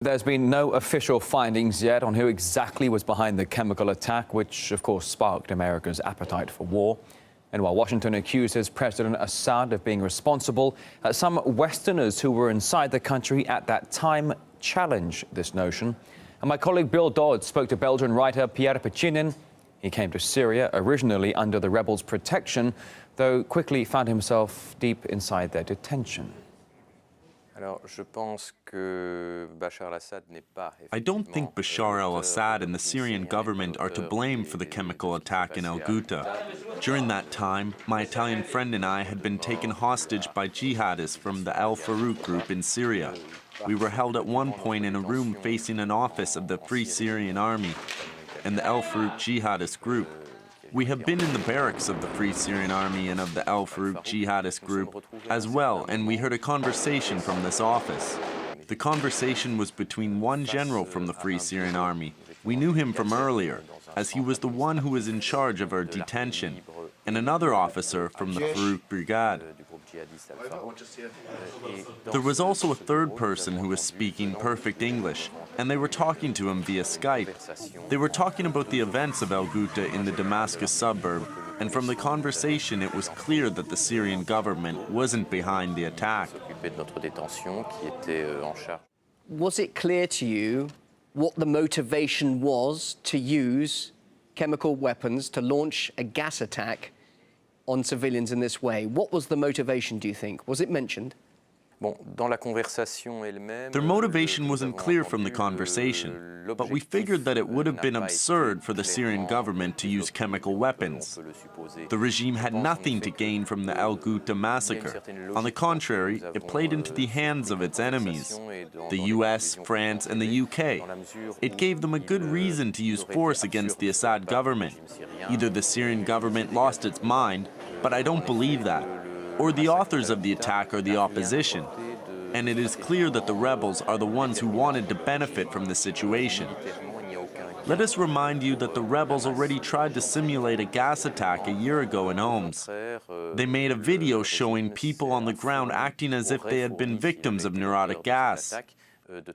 There's been no official findings yet on who exactly was behind the chemical attack, which of course sparked America's appetite for war. And while Washington accuses President Assad of being responsible, some Westerners who were inside the country at that time challenge this notion. And my colleague Bill Dodd spoke to Belgian writer Pierre Pechinin. He came to Syria originally under the rebels' protection, though quickly found himself deep inside their detention. I don't think Bashar al-Assad and the Syrian government are to blame for the chemical attack in Ghouta. During that time, my Italian friend and I had been taken hostage by jihadists from the Al-Farouk group in Syria. We were held at one point in a room facing an office of the Free Syrian Army and the Al-Farouk jihadist group. We have been in the barracks of the Free Syrian Army and of the Al-Farouk jihadist group as well, and we heard a conversation from this office. The conversation was between one general from the Free Syrian Army. We knew him from earlier, as he was the one who was in charge of our detention, and another officer from the Farouk Brigade. There was also a third person who was speaking perfect English, and they were talking to him via Skype. They were talking about the events of Ghouta in the Damascus suburb, and from the conversation it was clear that the Syrian government wasn't behind the attack. Was it clear to you what the motivation was to use chemical weapons to launch a gas attack on civilians in this way? What was the motivation, do you think? Was it mentioned? Their motivation wasn't clear from the conversation, but we figured that it would have been absurd for the Syrian government to use chemical weapons. The regime had nothing to gain from the Ghouta massacre. On the contrary, it played into the hands of its enemies, the US, France, and the UK. It gave them a good reason to use force against the Assad government. Either the Syrian government lost its mind, but I don't believe that, or the authors of the attack are the opposition, and it is clear that the rebels are the ones who wanted to benefit from the situation. Let us remind you that the rebels already tried to simulate a gas attack a year ago in Homs. They made a video showing people on the ground acting as if they had been victims of neurotic gas.